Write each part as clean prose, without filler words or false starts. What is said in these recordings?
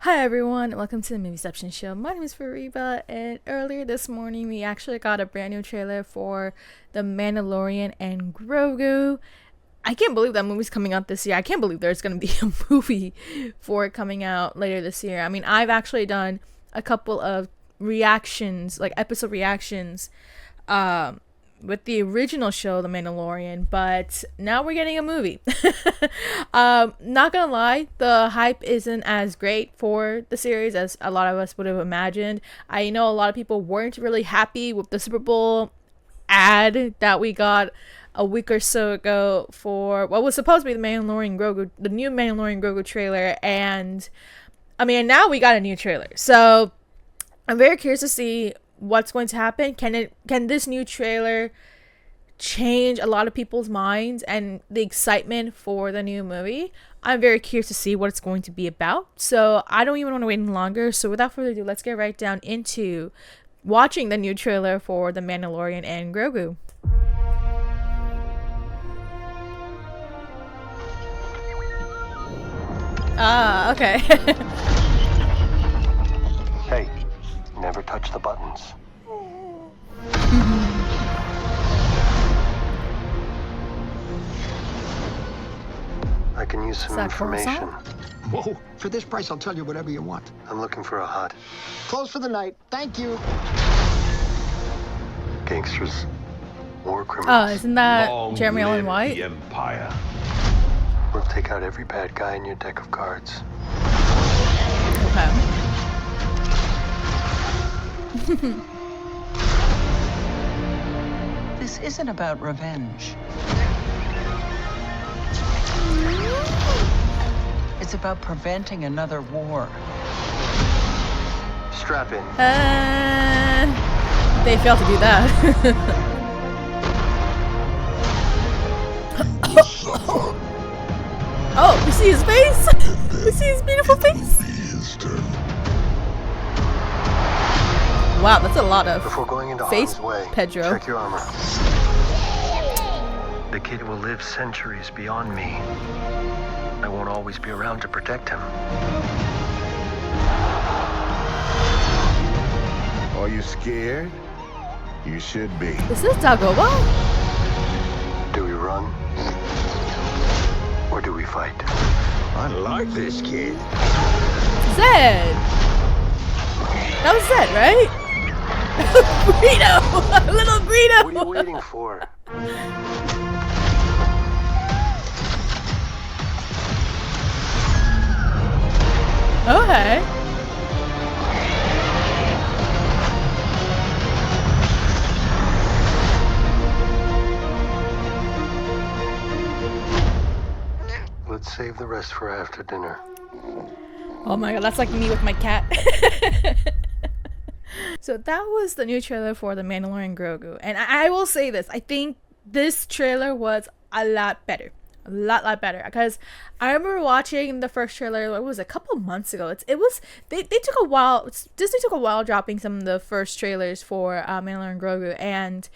Hi everyone, welcome to the Movieception Show. My name is Fariba, and earlier this morning we actually got a brand new trailer for the Mandalorian and Grogu. I can't believe that movie's coming out this year. I can't believe there's going to be a movie for it coming out later this year. I mean, I've actually done a couple of reactions, like episode reactions, with the original show, The Mandalorian, but now we're getting a movie. Not gonna lie, the hype isn't as great for the series as a lot of us would have imagined. I know a lot of people weren't really happy with the Super Bowl ad that we got a week or so ago for what was supposed to be the Mandalorian Grogu, the new Mandalorian Grogu trailer, and I mean, now we got a new trailer. So I'm very curious to see what's going to happen. Can this new trailer change a lot of people's minds and the excitement for the new movie? I'm very curious to see what it's going to be about, so I don't even want to wait any longer. So without further ado, let's get right down into watching the new trailer for The Mandalorian and Grogu. Okay. Hey, never touch the buttons. I can use some information. Whoa, for this price, I'll tell you whatever you want. I'm looking for a hut. Close for the night. Thank you. Gangsters. War criminals. Isn't that Long Jeremy Allen live White? the Empire. We'll take out every bad guy in your deck of cards. Okay. This isn't about revenge. It's about preventing another war. Strap in. They failed to do that. Oh, we see his face? We see his beautiful face? Wow, that's a lot of Before going into face, harm's way, Pedro. check your armor. The kid will live centuries beyond me. I won't always be around to protect him. Are you scared? You should be. Is this Dagoba? Do we run? Or do we fight? I like this kid. Zed! That was Zed, right? Greedo! Little Greedo! What are you waiting for? Okay. Let's save the rest for after dinner. Oh my god, that's like me with my cat. So that was the new trailer for The Mandalorian Grogu. And I will say this, I think this trailer was a lot better. A lot better. Because I remember watching the first trailer, it was a couple months ago. They took a while, Disney took a while dropping some of the first trailers for Mandalorian Grogu. And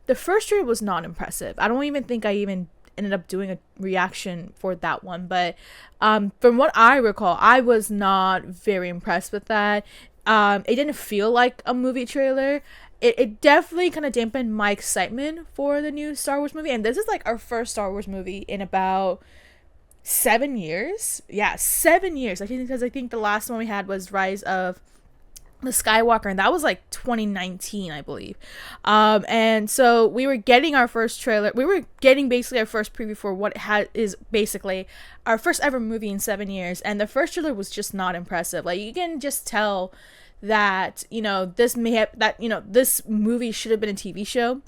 the first trailer was not impressive. I don't even think I even ended up doing a reaction for that one. But from what I recall, I was not very impressed with that. It didn't feel like a movie trailer. It definitely kind of dampened my excitement for the new Star Wars movie. And this is like our first Star Wars movie in about 7 years. Yeah, 7 years. I think because I think the last one we had was Rise of the Skywalker, and that was like 2019, I believe. And so we were getting our first trailer. We were getting basically our first preview for what is basically our first ever movie in 7 years. And the first trailer was just not impressive. Like, you can just tell that, this movie should have been a TV show.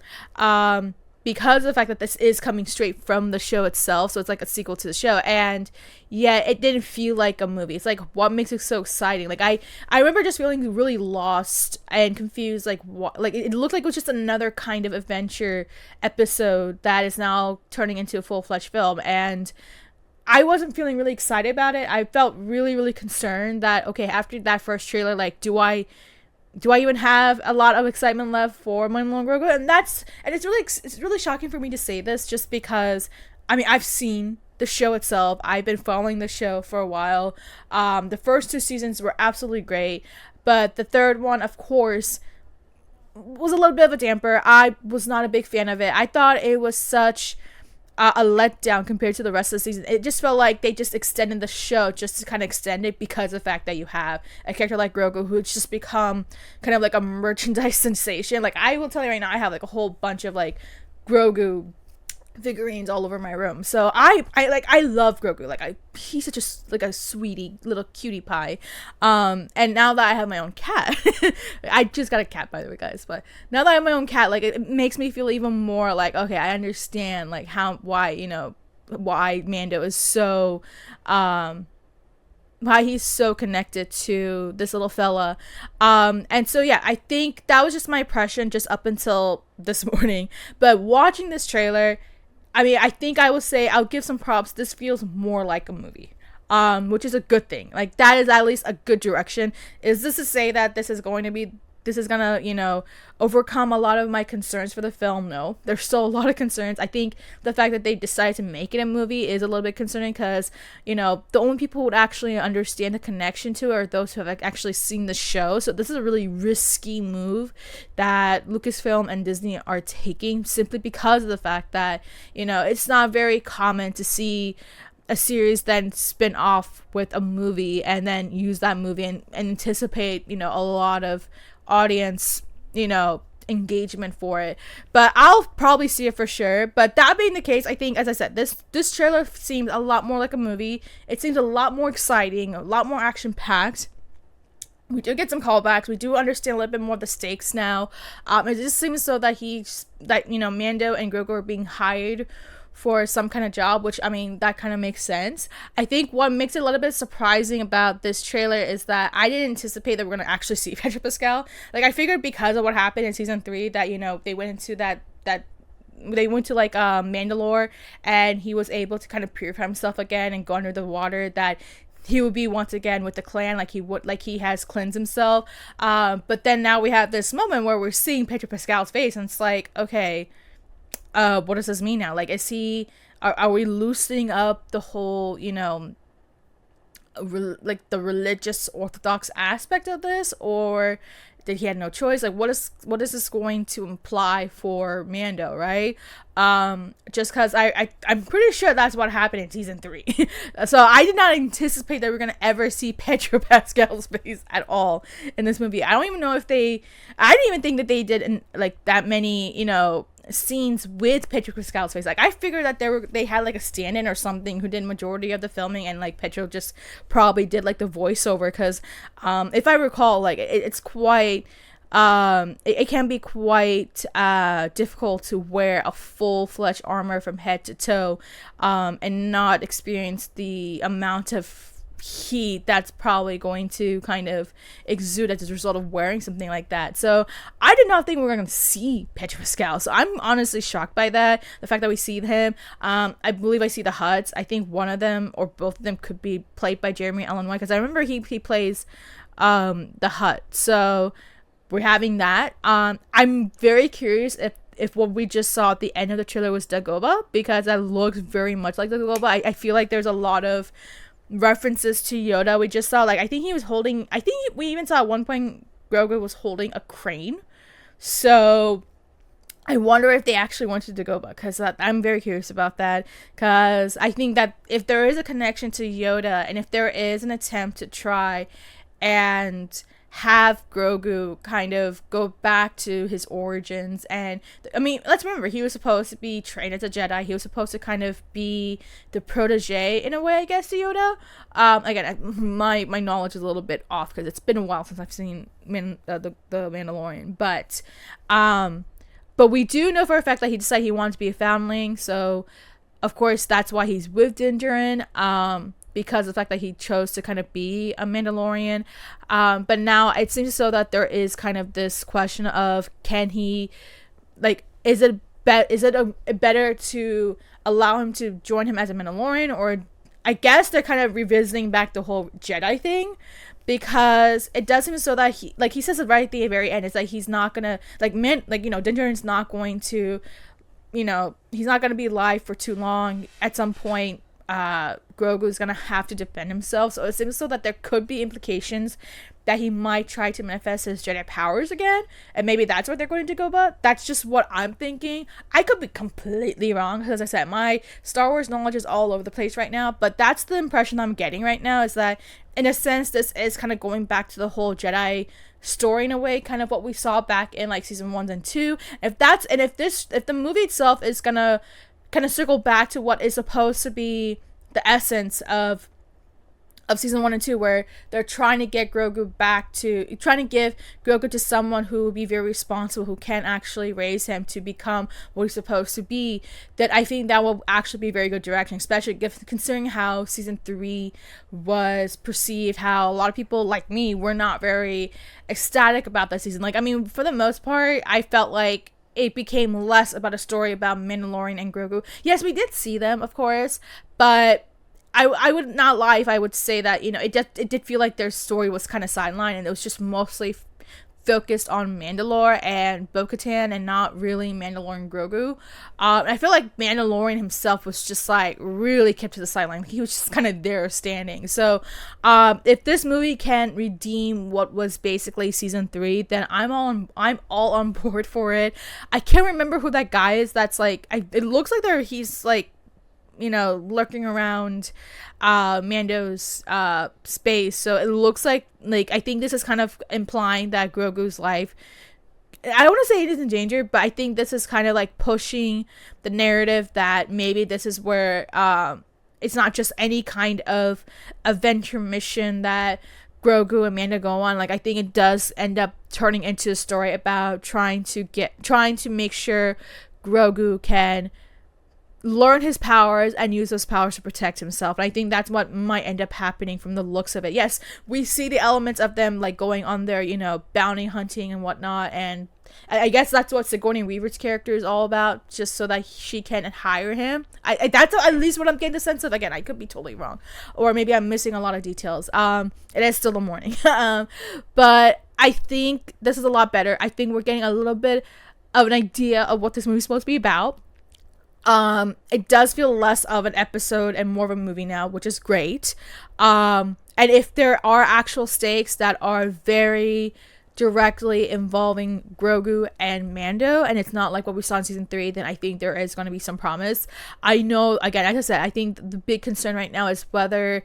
Because of the fact that this is coming straight from the show itself, so it's like a sequel to the show, and yet it didn't feel like a movie. It's like, what makes it so exciting? Like, I remember just feeling really lost and confused. Like, what? Like, it looked like it was just another kind of adventure episode that is now turning into a full-fledged film, and I wasn't feeling really excited about it. I felt really concerned that, okay, after that first trailer, like, do I even have a lot of excitement left for Mandalorian Grogu? And it's really shocking for me to say this, just because, I mean, I've seen the show itself. I've been following the show for a while. The first 2 seasons were absolutely great, but the third one, of course, was a little bit of a damper. I was not a big fan of it. I thought it was such a letdown compared to the rest of the season. It just felt like they just extended the show just to kind of extend it because of the fact that you have a character like Grogu who's just become kind of like a merchandise sensation. Like, I will tell you right now, I have like a whole bunch of like Grogu figurines all over my room. So I love Grogu. Like, he's such a sweetie little cutie pie. And now that I have my own cat, I just got a cat, by the way, guys, but now that I have my own cat, like, it makes me feel even more like, okay, I understand like why Mando is so why he's so connected to this little fella. And so yeah, I think that was just my impression just up until this morning. But watching this trailer, I mean, I think I would say I'll give some props. This feels more like a movie, which is a good thing. Like, that is at least a good direction. Is this to say that this is gonna, you know, overcome a lot of my concerns for the film? No, there's still a lot of concerns. I think the fact that they decided to make it a movie is a little bit concerning because, you know, the only people who would actually understand the connection to it are those who have actually seen the show. So this is a really risky move that Lucasfilm and Disney are taking simply because of the fact that, you know, it's not very common to see a series then spin off with a movie and then use that movie and anticipate, you know, a lot of audience, you know, engagement for it. But I'll probably see it for sure. But that being the case, I think, as I said, this trailer seems a lot more like a movie. It seems a lot more exciting, a lot more action packed. We do get some callbacks. We do understand a little bit more of the stakes now. It just seems so that you know, Mando and Grogu are being hired for some kind of job, which, I mean, that kind of makes sense. I think what makes it a little bit surprising about this trailer is that I didn't anticipate that we're going to actually see Pedro Pascal. Like, I figured because of what happened in season 3 that, you know, they went into they went to like Mandalore and he was able to kind of purify himself again and go under the water, that he would be once again with the clan like he has cleansed himself. But then now we have this moment where we're seeing Pedro Pascal's face and it's like, okay, what does this mean now? Like, are we loosening up the whole, you know, like the religious orthodox aspect of this, or did he have no choice? Like, what is this going to imply for Mando, right? Just because I'm pretty sure that's what happened in season 3. So I did not anticipate that we're gonna ever see Pedro Pascal's face at all in this movie. I don't even know if I didn't even think that they did like that many, you know, scenes with Pedro Pascal's face. Like, I figured that they had like a stand-in or something who did majority of the filming, and like Pedro just probably did like the voiceover, because if I recall, like it's quite it can be quite difficult to wear a full-fledged armor from head to toe and not experience the amount of heat that's probably going to kind of exude as a result of wearing something like that. So I did not think we were going to see Pedro Pascal. So I'm honestly shocked by that. The fact that we see him. I believe I see the Hutts. I think one of them or both of them could be played by Jeremy Allen White, because I remember he plays the Hutt. So we're having that. I'm very curious if what we just saw at the end of the trailer was Dagobah, because that looks very much like Dagobah. I feel like there's a lot of references to Yoda. We just saw, like, I think we even saw at one point Grogu was holding a crane. So I wonder if they actually went to Dagobah, because I'm very curious about that, because I think that if there is a connection to Yoda, and if there is an attempt to try and have Grogu kind of go back to his origins, and I mean, let's remember, he was supposed to be trained as a Jedi. He was supposed to kind of be the protege in a way, I guess, to Yoda. Again, my knowledge is a little bit off because it's been a while since I've seen the Mandalorian, but we do know for a fact that he decided he wanted to be a foundling. So of course that's why he's with Din Djarin, because of the fact that he chose to kind of be a Mandalorian. But now it seems so that there is kind of this question of, can he, like, is it better to allow him to join him as a Mandalorian? Or I guess they're kind of revisiting back the whole Jedi thing, because it does seem so that he says it right at the very end, is that he's not gonna, Din Djarin's not going to, he's not gonna be alive for too long. At some point, Grogu is gonna have to defend himself. So it seems so that there could be implications that he might try to manifest his Jedi powers again, and maybe that's what they're going to go about. That's just what I'm thinking. I could be completely wrong, because as I said, my Star Wars knowledge is all over the place right now, but that's the impression I'm getting right now, is that in a sense this is kind of going back to the whole Jedi story in a way, kind of what we saw back in like season 1 and 2. If the movie itself is gonna kind of circle back to what is supposed to be the essence of season 1 and 2, where they're trying to give Grogu to someone who will be very responsible, who can actually raise him to become what he's supposed to be, that I think that will actually be very good direction, especially considering how season 3 was perceived, how a lot of people like me were not very ecstatic about that season. Like, I mean, for the most part, I felt like it became less about a story about Mandalorian and Grogu. Yes, we did see them, of course, but I would not lie if I would say that, you know, it did feel like their story was kind of sidelined, and it was just mostly focused on Mandalore and Bo-Katan, and not really Mandalorian and Grogu. I feel like Mandalorian himself was just like really kept to the sideline. He was just kind of there standing. So if this movie can redeem what was basically season 3, then I'm all on board for it. I can't remember who that guy is. That's like, it looks like he's like, you know, lurking around Mando's space. So it looks like I think this is kind of implying that Grogu's life, I don't want to say it is in danger, but I think this is kind of like pushing the narrative that maybe this is where it's not just any kind of adventure mission that Grogu and Mando go on. Like, I think it does end up turning into a story about trying to make sure Grogu can learn his powers and use those powers to protect himself. And I think that's what might end up happening from the looks of it. Yes, we see the elements of them like going on their, you know, bounty hunting and whatnot, and I guess that's what Sigourney Weaver's character is all about, just so that she can hire him. That's at least what I'm getting the sense of. Again, I could be totally wrong, or maybe I'm missing a lot of details. It is still the morning. But I think this is a lot better. I think we're getting a little bit of an idea of what this movie's supposed to be about. It does feel less of an episode and more of a movie now, which is great. And if there are actual stakes that are very directly involving Grogu and Mando, and it's not like what we saw in season 3, then I think there is going to be some promise. I know, again, as I said, I think the big concern right now is whether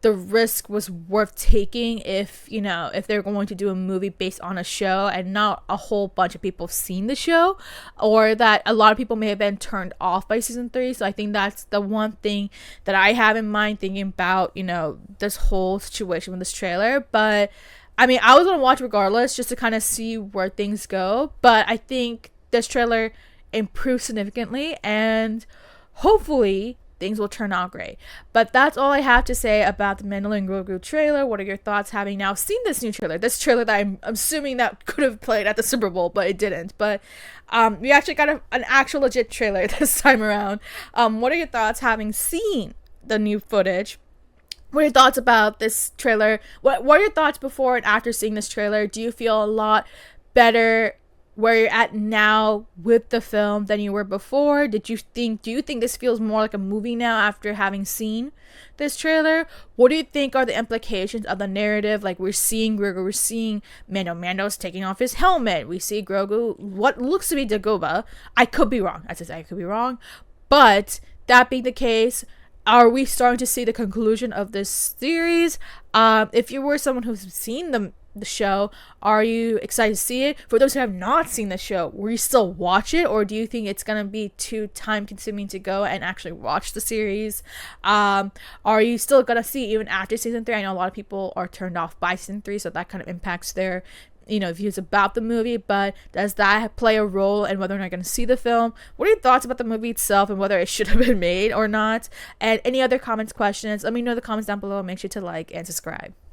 the risk was worth taking if they're going to do a movie based on a show and not a whole bunch of people have seen the show, or that a lot of people may have been turned off by season 3. So I think that's the one thing that I have in mind thinking about, you know, this whole situation with this trailer. But I mean, I was going to watch regardless just to kind of see where things go, but I think this trailer improved significantly, and hopefully things will turn out great. But that's all I have to say about the Mandalorian and Grogu trailer. What are your thoughts having now seen this new trailer? This trailer that I'm assuming that could have played at the Super Bowl, but it didn't. But we actually got an actual legit trailer this time around. What are your thoughts having seen the new footage? What are your thoughts about this trailer? What are your thoughts before and after seeing this trailer? Do you feel a lot better where you're at now with the film than you were before? Do you think this feels more like a movie now after having seen this trailer? What do you think are the implications of the narrative? Like, we're seeing Grogu, we're seeing Mando's taking off his helmet. We see Grogu, what looks to be Dagobah. I could be wrong. As I say, I could be wrong. But that being the case, are we starting to see the conclusion of this series? If you were someone who's seen the show, are you excited to see it? For those who have not seen the show, will you still watch it, or do you think it's gonna be too time consuming to go and actually watch the series? Are you still gonna see even after season 3? I know a lot of people are turned off by season 3, so that kind of impacts their views about the movie. But does that play a role in whether or not you're going to see the film? What are your thoughts about the movie itself and whether it should have been made or not? And any other comments, questions, let me know in the comments down below. Make sure to like and subscribe.